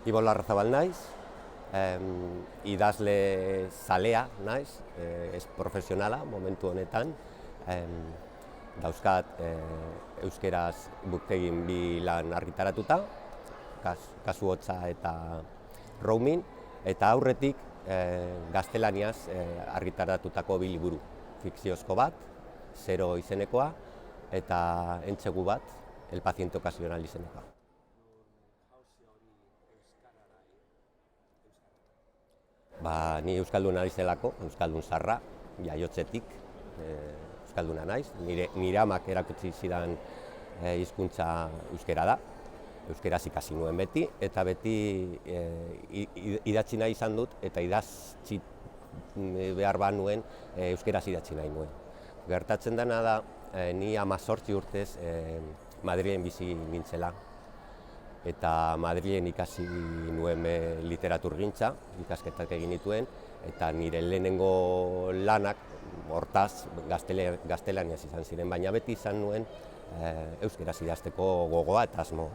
Ibon Larrazabal naiz, idazle zalea naiz, ez profesionala momentu honetan. Dauzkat euskeraz buktegin bi lan argitaratuta, Kasu hotza eta Roaming, eta aurretik gaztelaniaz argitaratutako bi liburu. Fikziozko bat, Zero izenekoa, eta Entsegu bat, El paciente ocasional izenekoa. Ni euskalduna naizelako, euskaldun zarra, jaiotzetik euskalduna naiz. Nire amak erakutsi zidan hizkuntza euskera da, euskeraz ikasi nuen beti, eta beti idatzi nahi izan dut, eta idaztzi behar nuen euskeraz idatzi nahi nuen. Gertatzen dena da, ni 18 urtez Madrilen bizi nintzela, eta Madrilen ikasi nuen literaturgintza, ikasketak egin nituen, eta nire lehenengo lanak hortaz gaztelaniaz izan ziren, baina beti izan nuen euskeraz idazteko gogoa eta asmoa.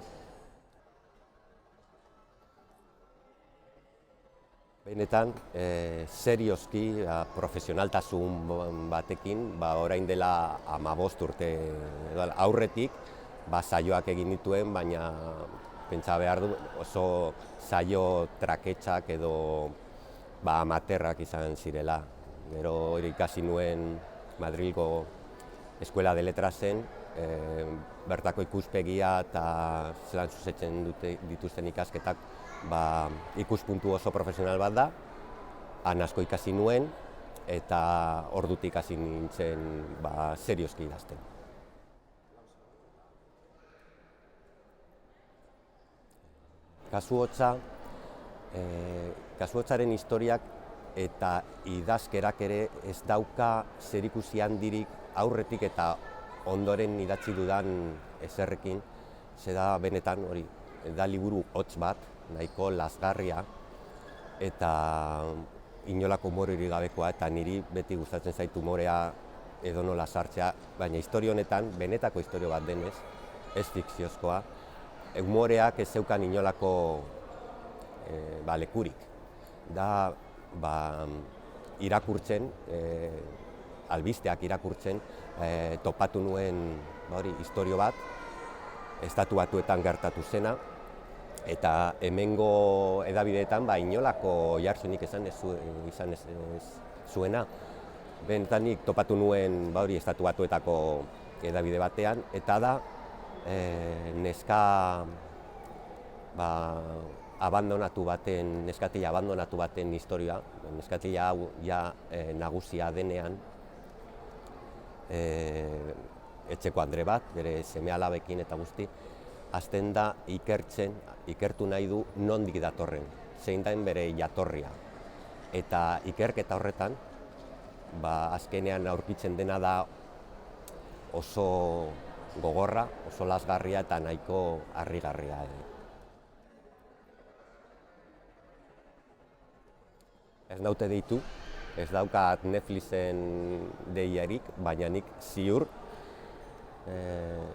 Benetan, serioski, profesionaltasun batekin, orain dela 15 urte aurretik, saioak egin nituen, baina pentsa behar du oso saio traketsak edo amaterrak izan zirela. Gero ikasi nuen Madrilgo Escuela de Letrasen, bertako ikuspegia eta zelan zuzentzen dituzten ikasketak ikuspuntu oso profesional bat da, han asko ikasi nuen, eta ordutik hasi nintzen serioski idazten. Kasu hotzaren historiak eta idazkerak ere ez dauka zerikusi handirik aurretik eta ondoren idatzi dudan ezerrekin, ze da benetan hori, da liburu hotz bat, nahiko lazgarria eta inolako umorerik gabekoa, eta niri beti gustatzen zait umorea edonola sartzea, baina historia honetan, benetako historia bat denez, ez fikziozkoa, umoreak ez zeukan inolako lekurik. Da irakurtzen, albisteak irakurtzen, topatu nuen historio bat, Estatu Batuetan gertatu zena, eta hemengo edabideetan inolako jartzenik izan ez zuena. Benetan topatu nuen Estatu Batuetako edabide batean, eta da neska neskatila abandonatu baten historia, neskatila hau nagusia denean, etxeko andre bat, bere seme-alabekin eta guzti, hasten da ikertu nahi du nondik datorren, zein den bere jatorria. Eta ikerketa horretan, azkenean aurkitzen dena da oso gogorra, oso lazgarria eta nahiko harrigarria. Ez naute deitu, ez daukat Netflixen deiarik, baina nik ziur,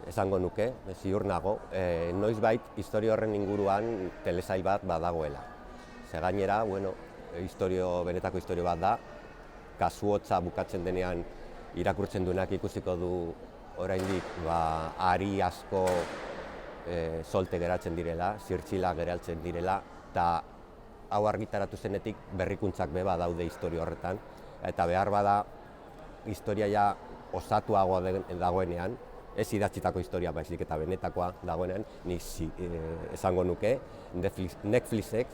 esango nuke, ziur nago, noizbait historia horren inguruan telesail bat badagoela. Ze gainera, benetako historio bat da, Kasu hotza bukatzen denean irakurtzen duenak ikusiko du oraindik ari asko solte geratzen direla, zirtxilak geratzen direla, eta hau argitaratu zenetik berrikuntzak daude historia horretan, eta behar bada historia osatuagoa dagoenean, ez idatzitako historia baizik eta benetakoa dagoenean, nik esango nuke Netflixek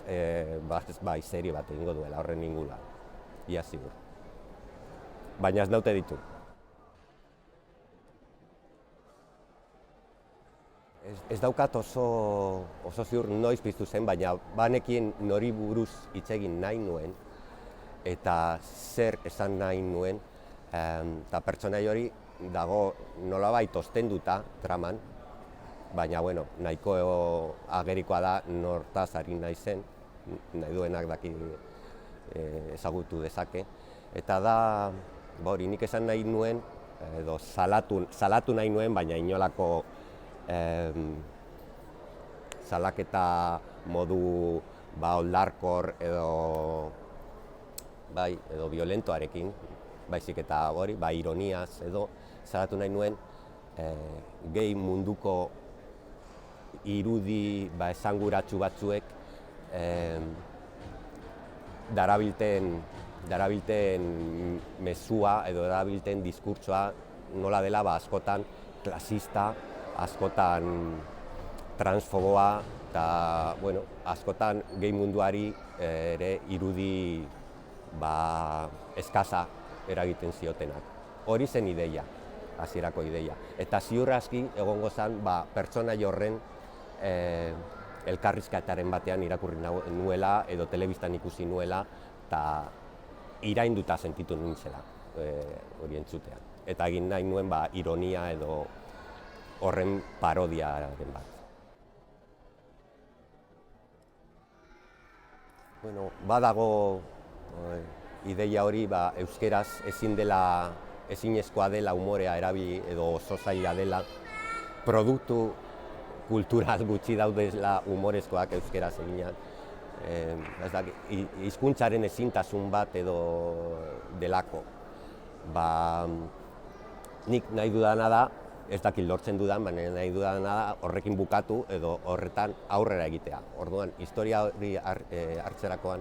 serie bat egingo duela horren ingura, ia zigur. Baina ez naute ditu. Ez daukat oso ziur noiz piztu zen, baina banekin nori buruz hitz egin nahi nuen, eta zer esan nahi nuen, eta pertsonai hori dago nolabait ostenduta traman, baina nahiko agerikoa da nortaz ari nahi zen, nahi duenak daki ezagutu dezake, eta da, nik esan nahi nuen, edo salatu nahi nuen, baina inolako salaketa modu ba oldarkor edo violentoarekin, baizik eta hori, ba ironiaz edo salatu nahi nuen gehi munduko irudi esanguratsu batzuek darabilten mezua edo darabilten diskurtsoa nola dela askotan klasista, askotan transfoboa eta askotan gehi munduari ere irudi eskasa eragiten ziotenak. Hori zen ideia, hasierako ideia. Eta ziur aski egongo zen pertsonai horren elkarrizketaren batean irakurri nuela edo telebistan ikusi nuela eta irainduta sentitu nintzela hori entzutean. Eta egin nahi nuen ironia edo horren parodiaren bat. Badago ideia hori euskeraz ezinezkoa dela umorea erabili edo oso zaila dela, produktu kultural gutxi daudela humorezkoak euskeraz eginak. Hizkuntzaren ezintasun bat edo delako. Nik nahi dudana da, ez dakit lortzen dudan, baina nahi dudana da horrekin bukatu edo horretan aurrera egitea. Orduan, historia hori hartzerakoan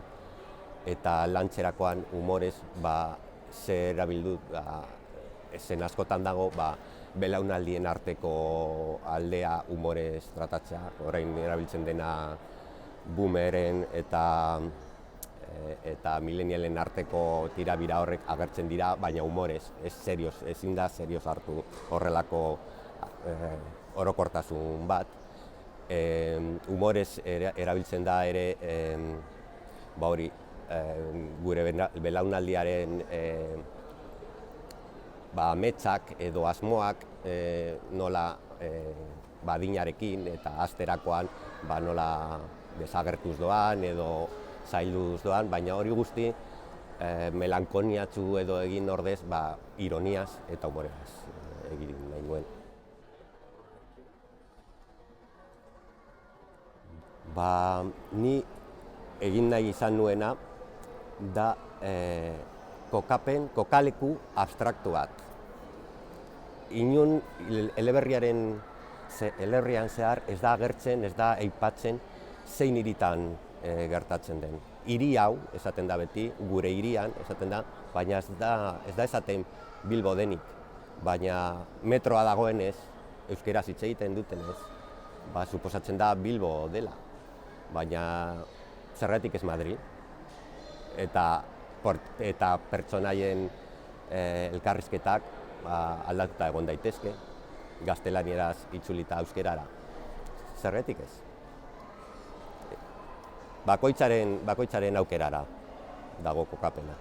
eta lantzerakoan humorez zer erabildut, zen askotan dago belaunaldien arteko aldea humorez tratatzea. Orain erabiltzen dena boomeren eta millennialen arteko tirabira horrek agertzen dira, baina humorez, ezin da serioz hartu horrelako orokortasun bat. Humorez erabiltzen da ere gure belaunaldiaren ametsak edo asmoak nola adinarekin eta asterakoan nola desagertuz doan edo zailduz doan, baina hori guzti melankoniatzu edo egin ordez ironiaz eta humoreaz egin nahi nuen. Ni egin nahi izan nuena da kokaleku abstraktu bat. Inon eleberrian zehar ez da agertzen, ez da aipatzen zein hiritan gertatzen den. Hiri hau, esaten da beti, gure hirian, esaten da, baina ez da esaten Bilbo denik. Baina metroa dagoenez, euskeraz hitz egiten dutenez, suposatzen da Bilbo dela. Baina zergatik ez Madrid. Eta pertsonaien elkarrizketak aldatuta egon daitezke, gaztelanieraz itzulita euskerara. Zergatik ez? Bakoitzaren aukerara dago kokapena.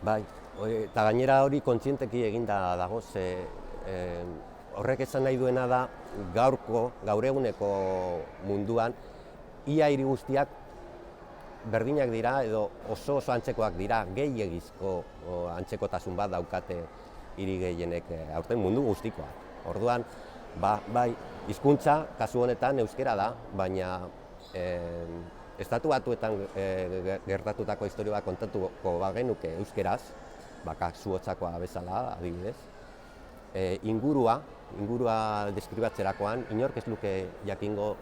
Bai, eta gainera hori kontzienteki eginda dago, horrek esan nahi duena da gaur eguneko munduan ia hiri guztiak berdinak dira edo oso antzekoak dira, gehiegizko antzekotasun bat daukate hiri gehienek aurten mundu guztikoa. Orduan, bai, hizkuntza kasu honetan euskera da, baina Estatu Batuetan gertatutako istorio bat kontatuko bagenuke euskeraz, kasu hotzakoa bezala adibidez, ingurua deskribatzerakoan inork ez luke jakingo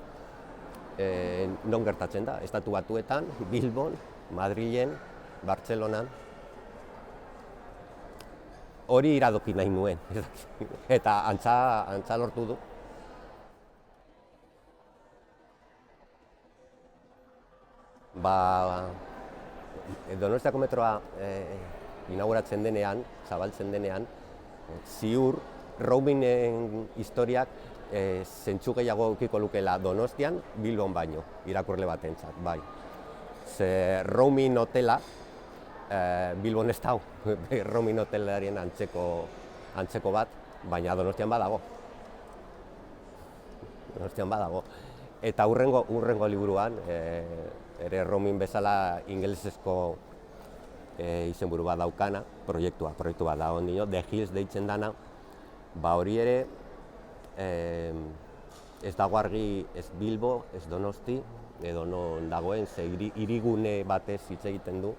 non gertatzen da. Estatu Batuetan, Bilbon, Madrilen, Bartzelonan. Hori iradoki nahi nuen, eta antza lortu du. Donostiako metroa inauguratzen denean, zabaltzen denean, ziur roamingen historiak zentzu gehiago edukiko lukeela Donostian, Bilbon baino, irakurle batentzat, bai. Ze roaming hotela, Bilbon ez dago, roaming hotelarien antzeko bat, baina Donostian badago. Eta hurrengo liburuan, ere roaming bezala ingelesezko izenburu bat daukana, proiektu bat da ondino, The Hills deitzen dana, hori ere ez dago argi ez Bilbo, ez Donosti, edo non dagoen, ze hirigune batez hitz egiten du,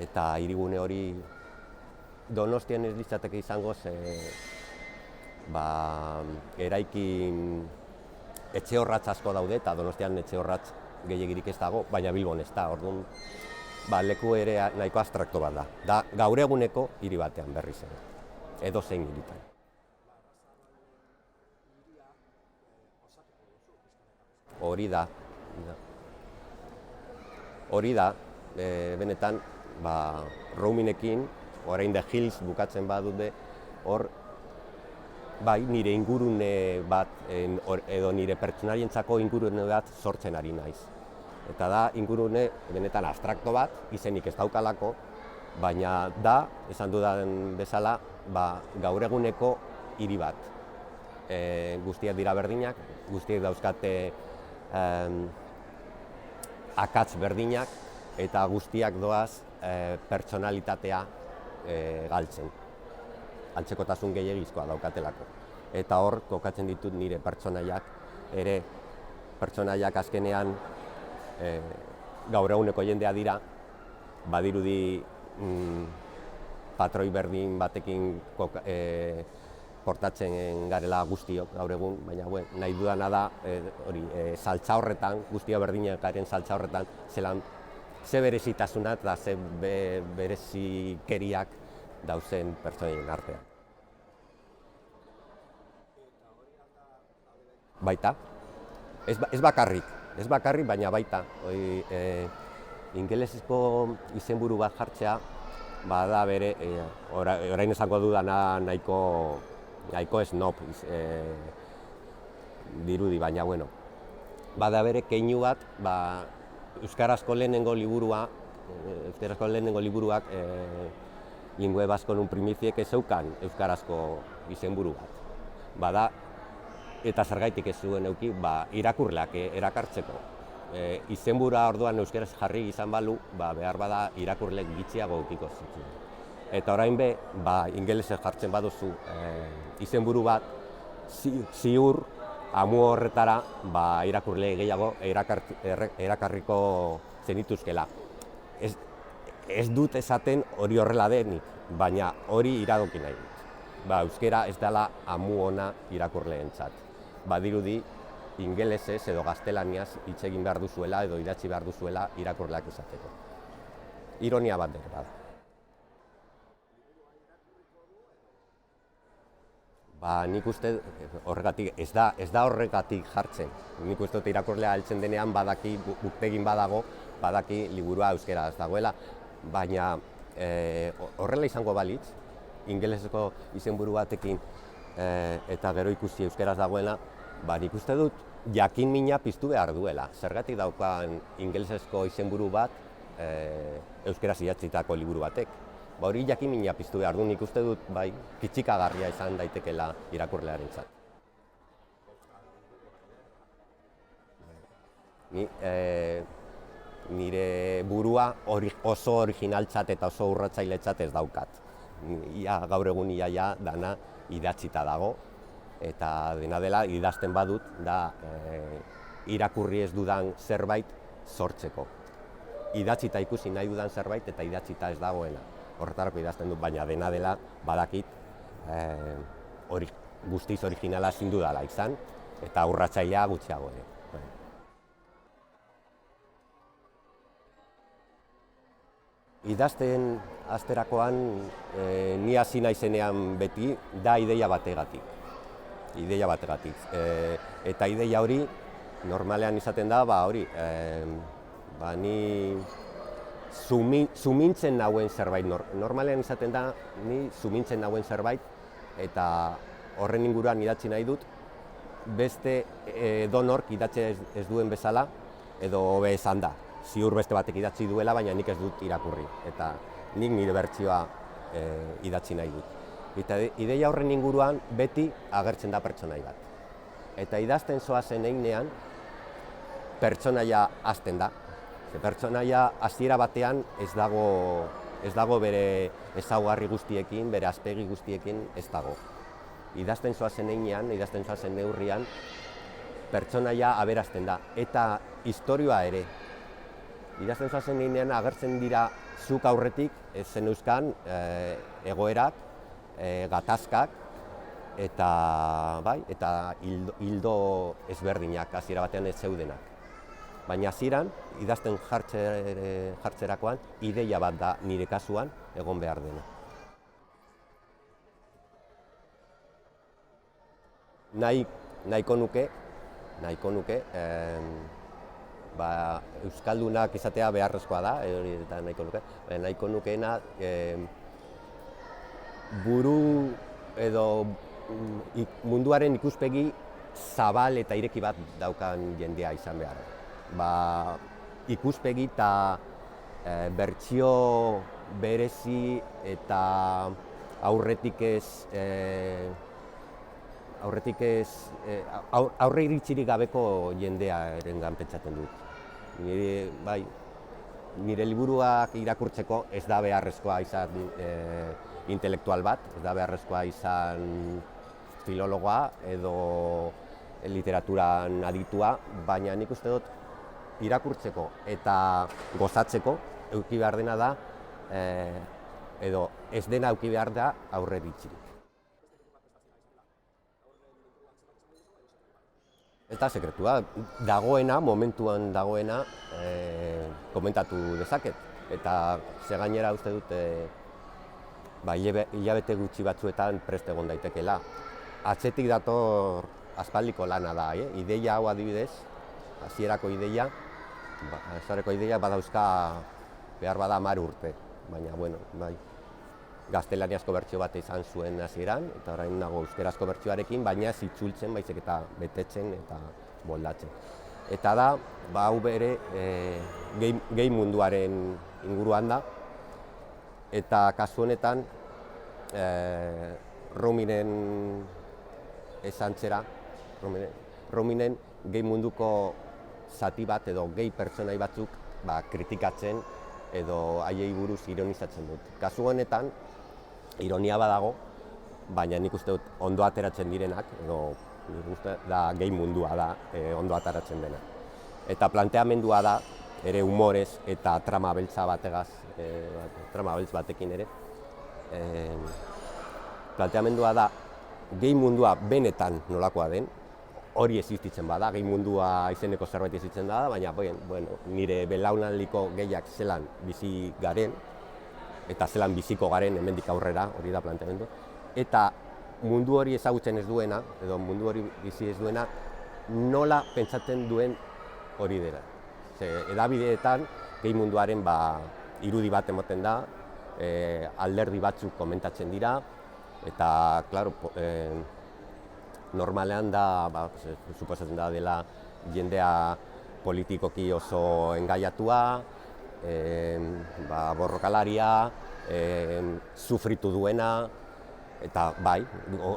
eta hirigune hori Donostian ez litzateke izango, ze eraikin etxe horratz asko daude, eta Donostian etxe horratz gehiegirik ez dago, baina Bilbon ez da, orduan leku ere nahiko abstrakto bat da. Da gaur eguneko hiri batean berriz ere, edo zein hiritan. Hori da, benetan, roaminekin, orain The Hills bukatzen badute, hor, nire ingurune bat, edo nire pertsonaientzako ingurune bat sortzen ari naiz. Eta da, ingurune benetan abstrakto bat, izenik ez daukalako, baina da, esan dudan bezala, gaur eguneko hiri bat. Guztiak dira berdinak, guztiak dauzkate akats berdinak, eta guztiak doaz pertsonalitatea galtzen. Antzekotasun gehiagizkoa daukatelako. Eta hor, kokatzen ditut nire pertsonaiak, ere pertsonaiak azkenean gaur eguneko jendea dira, badirudi patroi berdin batekin portatzen garela guztiok gaur egun, baina nahi dudana da, saltza horretan, guztia berdinak garen saltza horretan, ze berezitasuna eta ze berezikeriak dauzen pertsonaien artean. Baita, ez bakarrik, baina baita. Ingelesezko izenburu bat jartzea, da bere, orain esango dudana nahiko snob dirudi, baina bada bere keinu bat, euskarazko lehenengo liburuak Lingüe Baskon un primiziek ez zeukan euskarazko izenburu bat. Bada, eta zergaitik ez zuen euki, irakurleak erakartzeko. Izenbura orduan euskaraz jarri izan balu, behar bada irakurleek gitxiago eukiko zitzen. Eta orain ingelesez jartzen baduzu izenburu bat, ziur, amu horretara, irakurle gehiago erakarriko zenituzkela. Ez dut esaten hori horrela denik, baina hori iradoki nahi dut. Euskara ez dela amu ona irakurleentzat. Badirudi, ingelesez edo gaztelaniaz hitz egin behar duzuela edo idatzi behar duzuela irakurleak izateko. Ironia bat dira bada. Nik uste horregatik, ez da horregatik jartzen. Nik uste dut irakurlea heltzen denean badaki, buktegin badago, badaki liburua euskara ez dagoela, baina horrela izango balitz, ingelesezko izenburu batekin eta gero ikusi euskaraz dagoena, nik uste dut jakin mina piztu behar duela. Zergatik daukan ingelesezko izenburu bat euskaraz idatzitako liburu batek. Hori jakin mina piztu behar du, nik uste dut kitxikagarria izan daitekela irakurlearentzat. Nire burua oso originaltzat eta oso urratzailetzat ez daukat. Gaur egun iaia dana idatzita dago, eta dena dela idazten badut da irakurri ez dudan zerbait sortzeko. Idatzita ikusi nahi dudan zerbait eta idatzita ez dagoena. Horretarako idazten dut, baina dena dela badakit guztiz originala ezin dudala izan, eta urratzailea gutxiago ere. Idazten hasterakoan, ni hasi naizenean beti, da ideia bategatik. Eta ideia hori, normalean izaten da, ni sumintzen nauen zerbait. Normalean izaten da, ni sumintzen nauen zerbait, eta horren inguruan idatzi nahi dut, beste edonork idatzi ez duen bezala, edo hobe esan da. Ziur beste batek idatzi duela, baina nik ez dut irakurri, eta nik nire bertsioa idatzi nahi dut. Eta ideia horren inguruan beti agertzen da pertsonai bat. Eta idazten zoazen einean, pertsonaia hasten da. Pertsonaia hasiera batean ez dago bere ezaugarri guztiekin, bere aspegi guztiekin ez dago. idazten zoazen heinean, idazten zoazen neurrian, pertsonaia aberazten da, eta istorioa ere. Idazten zoazen heinean agertzen dira zuk aurretik, zen euskan egoerak, gatazkak, eta hildo ezberdinak, hasiera batean ez zeudenak. Baina hasieran, idazten jartzerakoan, ideia bat da nire kasuan egon behar dena. Nahiko nuke, euskaldunak izatea beharrezkoa da, eta nahiko nukeena buru edo munduaren ikuspegi zabal eta ireki bat daukan jendea izan behar. Ikuspegi eta bertsio berezi eta aurre iritsirik gabeko jendea erengan pentsatzen dut. Nire liburuak irakurtzeko ez da beharrezkoa izan intelektual bat, ez da beharrezkoa izan filologoa edo literaturan aditua, baina nik uste dut irakurtzeko eta gozatzeko eduki behar dena da, edo ez dena eduki behar da aurre iritsirik. Ez da sekretua, momentuan dagoena komentatu dezaket. Eta ze gainera uste dut hilabete gutxi batzuetan prest egon daitekeela. Atzetik dator aspaldiko lana da, ideia hau adibidez, hasierako ideia badauzka behar bada 10 urte. Baina, gaztelaniazko bertsio bat izan zuen hasieran, eta orain nago euskerazko bertsioarekin, baina ez itzultzen, baizik eta betetzen eta moldatzen. Eta da, hau bere gehi munduaren inguruan da, eta kasu honetan Ruminen esantzera, Ruminen gehi munduko zati bat edo gehi pertsonai batzuk kritikatzen edo haiei buruz ironizatzen dut. Kasu honetan, ironia badago, baina nik uste dut ondo ateratzen direnak, edo nik uste da gehi mundua da ondo ateratzen dena. Eta planteamendua da, ere humorez eta trama beltza bategaz, trama beltz batekin ere, planteamendua da gehi mundua benetan nolakoa den, hori existitzen bada, gehi mundua izeneko zerbait existitzen da, baina nire belaunaldiko gehiak zelan bizi garen, eta zelan biziko garen hemendik aurrera, hori da planteamendu. Eta mundu hori ezagutzen ez duena, edo mundu hori bizi ez duena, nola pentsatzen duen hori dela. Hedabideetan gehi munduaren irudi bat ematen da, alderdi batzuk komentatzen dira, eta, klaro, normalean da, suposatzen da dela jendea politikoki oso engaiatua, borrokalaria, sufritu duena, eta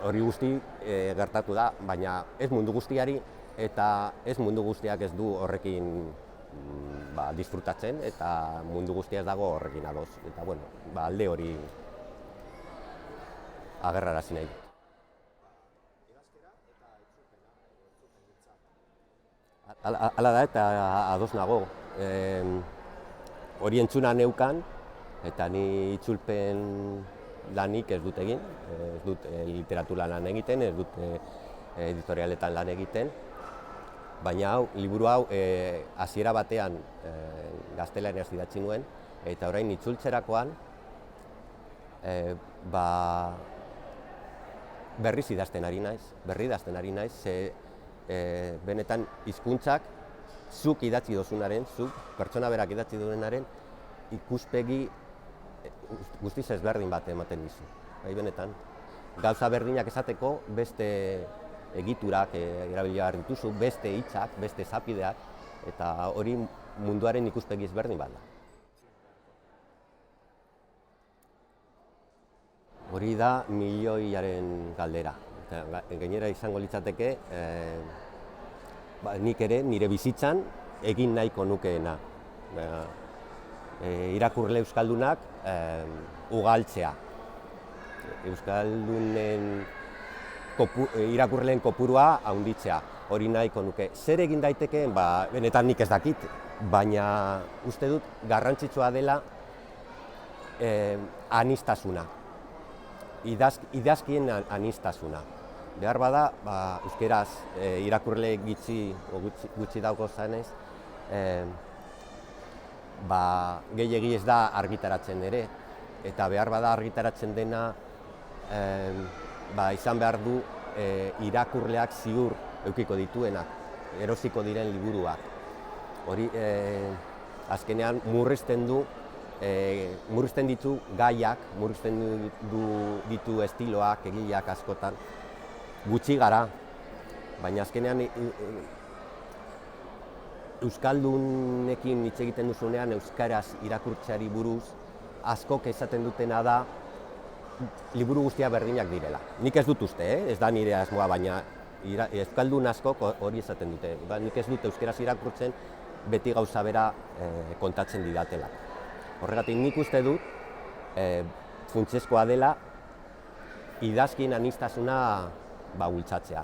hori guzti gertatu da, baina ez mundu guztiari, eta ez mundu guztiak ez du horrekin disfrutatzen, eta mundu guztia ez dago horrekin ados. Eta, alde hori agerrarazi nahi. Hala da eta ados nago. Hori entzuna neukan, eta ni itzulpen lanik ez dut egin, ez dut literatura lan egiten, ez dut editorialetan lan egiten, baina liburu hau hasiera batean gaztelaniaz idatzi nuen, eta orain itzultzerakoan berriz idazten ari naiz, benetan hizkuntzak zuk idatzi dozunaren, zuk pertsona berak idatzi duenaren ikuspegi guztiz ezberdin bat ematen dizu. Benetan, gauza berdinak esateko beste egiturak erabili behar dituzu, beste hitzak, beste esapideak, eta hori munduaren ikuspegi ezberdin bat da. Hori da milioiaren galdera. Gainera izango litzateke, nik ere nire bizitzan egin nahiko nukeena. Irakurle euskaldunak ugaltzea. Euskaldunen irakurleen kopurua handitzea. Hori nahiko nuke. Zer egin daitekeen, benetan nik ez dakit, baina uste dut garrantzitsua dela aniztasuna, idazkien aniztasuna. Behar bada, euskeraz irakurle gutxi dauko zanez, gehiegi ez da argitaratzen ere, eta behar bada argitaratzen dena izan behar du irakurleak ziur eukiko dituenak, erosiko diren liburuak. Hori azkenean murrizten ditu gaiak, murrizten ditu estiloak, egileak askotan, gutxi gara, baina azkenean euskaldunekin hitz egiten duzunean euskaraz irakurtzeari buruz askok esaten dutena da liburu guztiak berdinak direla. Nik ez dut uste, ez da nire asmoa, baina euskaldun askok hori esaten dute. Nik ez dut euskaraz irakurtzen beti gauza bera kontatzen didatela. Horregatik nik uste dut funtsezkoa dela idazkien aniztasuna bultzatzea.